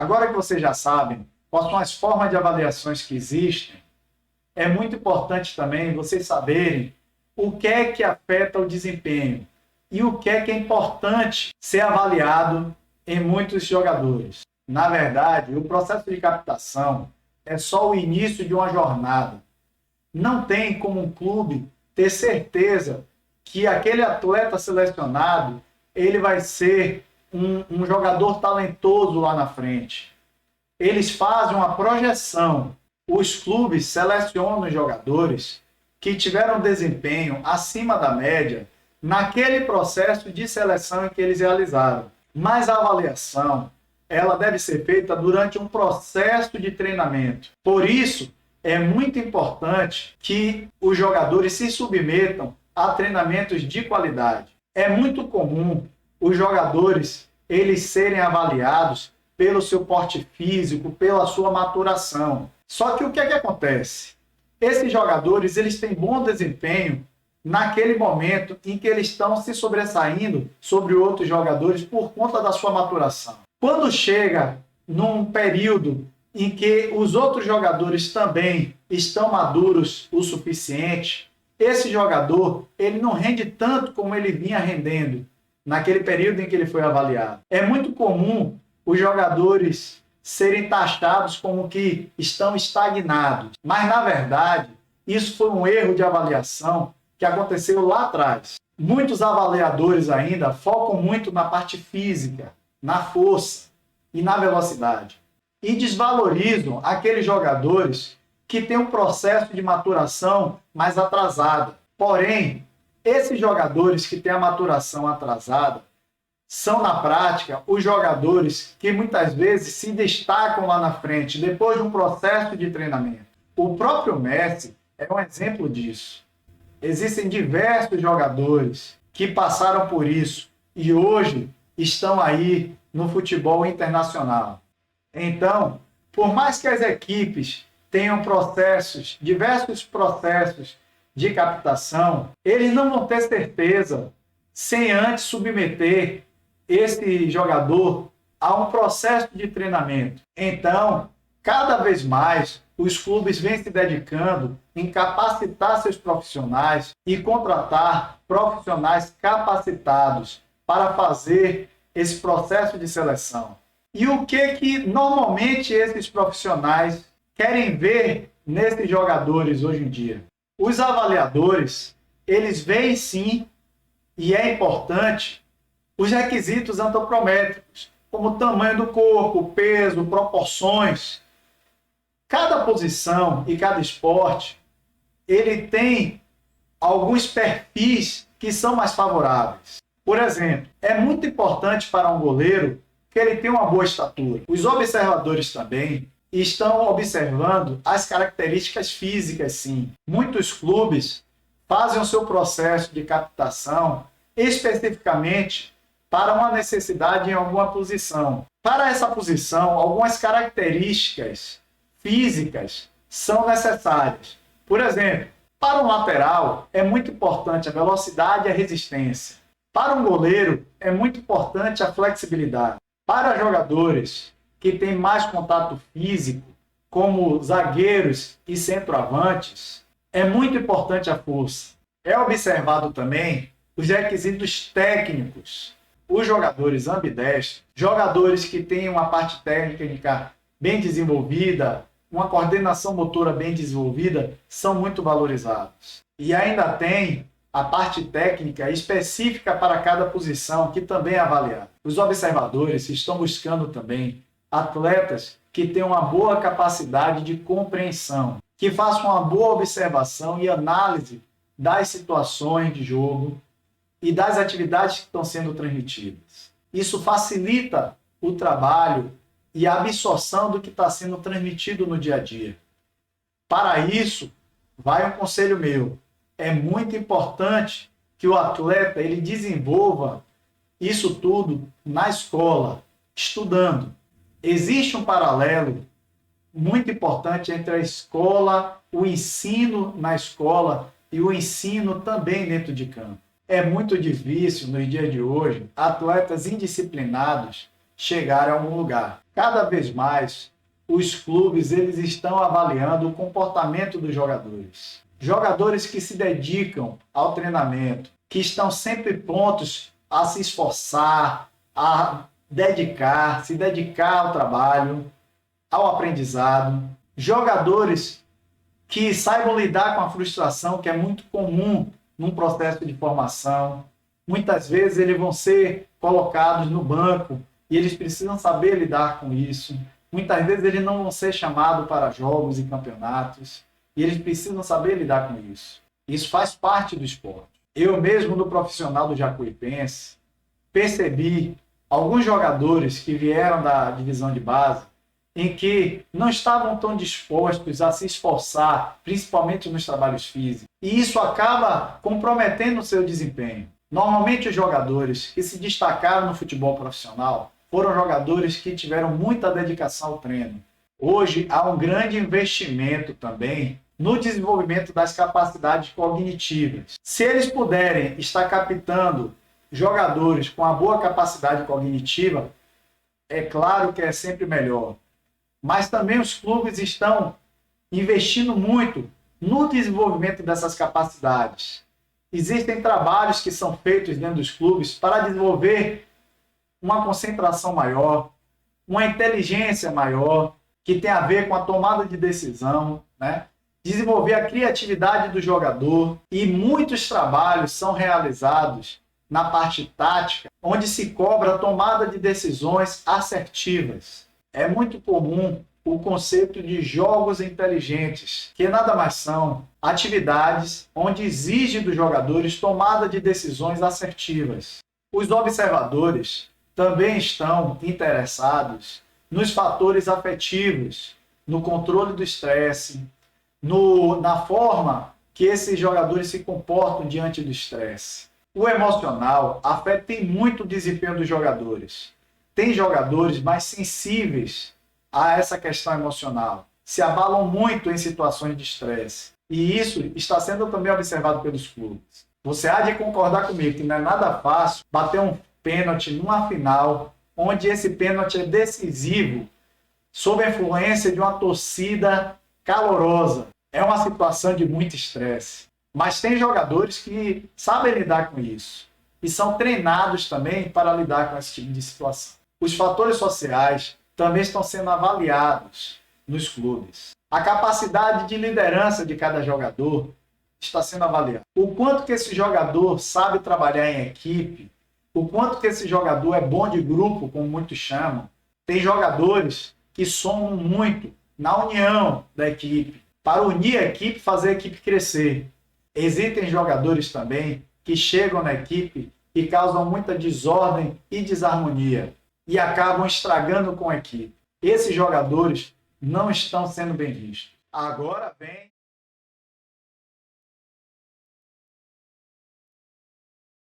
Agora que vocês já sabem quais são as formas de avaliações que existem, é muito importante também vocês saberem o que é que afeta o desempenho e o que é importante ser avaliado em muitos jogadores. Na verdade, o processo de captação é só o início de uma jornada. Não tem como um clube ter certeza que aquele atleta selecionado ele vai ser um jogador talentoso lá na frente. Eles fazem uma projeção. Os clubes selecionam os jogadores que tiveram desempenho acima da média naquele processo de seleção em que eles realizaram. Mas a avaliação, ela deve ser feita durante um processo de treinamento. Por isso, é muito importante que os jogadores se submetam a treinamentos de qualidade. É muito comum os jogadores eles serem avaliados pelo seu porte físico, pela sua maturação. Só que o que é que acontece? Esses jogadores eles têm bom desempenho naquele momento em que eles estão se sobressaindo sobre outros jogadores por conta da sua maturação. Quando chega num período em que os outros jogadores também estão maduros o suficiente, esse jogador ele não rende tanto como ele vinha rendendo naquele período em que ele foi avaliado. É muito comum os jogadores serem taxados como que estão estagnados, mas na verdade isso foi um erro de avaliação que aconteceu lá atrás. Muitos avaliadores ainda focam muito na parte física, na força e na velocidade e desvalorizam aqueles jogadores que têm um processo de maturação mais atrasado. Porém, esses jogadores que têm a maturação atrasada são, na prática, os jogadores que muitas vezes se destacam lá na frente, depois de um processo de treinamento. O próprio Messi é um exemplo disso. Existem diversos jogadores que passaram por isso e hoje estão aí no futebol internacional. Então, por mais que as equipes tenham diversos processos de captação, eles não vão ter certeza sem antes submeter esse jogador a um processo de treinamento. Então, cada vez mais, os clubes vêm se dedicando em capacitar seus profissionais e contratar profissionais capacitados para fazer esse processo de seleção. E o que normalmente esses profissionais querem ver nesses jogadores hoje em dia? Os avaliadores, eles veem sim, e é importante, os requisitos antropométricos, como o tamanho do corpo, peso, proporções. Cada posição e cada esporte, ele tem alguns perfis que são mais favoráveis. Por exemplo, é muito importante para um goleiro que ele tenha uma boa estatura. Os observadores também estão observando as características físicas, sim. Muitos clubes fazem o seu processo de captação especificamente para uma necessidade em alguma posição. Para essa posição, algumas características físicas são necessárias. Por exemplo, para um lateral é muito importante a velocidade e a resistência. Para um goleiro é muito importante a flexibilidade. Para jogadores que têm mais contato físico, como zagueiros e centroavantes, é muito importante a força. É observado também os requisitos técnicos. Os jogadores ambidestros, jogadores que têm uma parte técnica bem desenvolvida, uma coordenação motora bem desenvolvida, são muito valorizados. E ainda tem a parte técnica específica para cada posição, que também é avaliada. Os observadores estão buscando também atletas que tenham uma boa capacidade de compreensão, que façam uma boa observação e análise das situações de jogo e das atividades que estão sendo transmitidas. Isso facilita o trabalho e a absorção do que está sendo transmitido no dia a dia. Para isso, vai um conselho meu. É muito importante que o atleta ele desenvolva isso tudo na escola, estudando. Existe um paralelo muito importante entre a escola, o ensino na escola e o ensino também dentro de campo. É muito difícil, no dia de hoje, atletas indisciplinados chegar a algum lugar. Cada vez mais, os clubes eles estão avaliando o comportamento dos jogadores. Jogadores que se dedicam ao treinamento, que estão sempre prontos a se esforçar, a se dedicar ao trabalho, ao aprendizado. Jogadores que saibam lidar com a frustração, que é muito comum num processo de formação. Muitas vezes eles vão ser colocados no banco e eles precisam saber lidar com isso. Muitas vezes eles não vão ser chamados para jogos e campeonatos e eles precisam saber lidar com isso. Isso faz parte do esporte. Eu mesmo, no profissional do Jacuipense, percebi alguns jogadores que vieram da divisão de base em que não estavam tão dispostos a se esforçar, principalmente nos trabalhos físicos. E isso acaba comprometendo o seu desempenho. Normalmente os jogadores que se destacaram no futebol profissional foram jogadores que tiveram muita dedicação ao treino. Hoje há um grande investimento também no desenvolvimento das capacidades cognitivas. Se eles puderem estar captando jogadores com uma boa capacidade cognitiva, é claro que é sempre melhor. Mas também os clubes estão investindo muito no desenvolvimento dessas capacidades. Existem trabalhos que são feitos dentro dos clubes para desenvolver uma concentração maior, uma inteligência maior, que tem a ver com a tomada de decisão, né? Desenvolver a criatividade do jogador, e muitos trabalhos são realizados na parte tática, onde se cobra a tomada de decisões assertivas. É muito comum o conceito de jogos inteligentes, que nada mais são atividades onde exige dos jogadores tomada de decisões assertivas. Os observadores também estão interessados nos fatores afetivos, no controle do estresse, na forma que esses jogadores se comportam diante do estresse. O emocional afeta muito o desempenho dos jogadores. Tem jogadores mais sensíveis a essa questão emocional, se abalam muito em situações de estresse. E isso está sendo também observado pelos clubes. Você há de concordar comigo que não é nada fácil bater um pênalti numa final, onde esse pênalti é decisivo, sob a influência de uma torcida calorosa. É uma situação de muito estresse. Mas tem jogadores que sabem lidar com isso e são treinados também para lidar com esse tipo de situação. Os fatores sociais também estão sendo avaliados nos clubes. A capacidade de liderança de cada jogador está sendo avaliada. O quanto que esse jogador sabe trabalhar em equipe, o quanto que esse jogador é bom de grupo, como muitos chamam. Tem jogadores que somam muito na união da equipe, para unir a equipe e fazer a equipe crescer. Existem jogadores também que chegam na equipe e causam muita desordem e desarmonia e acabam estragando com a equipe. Esses jogadores não estão sendo bem vistos. Agora vem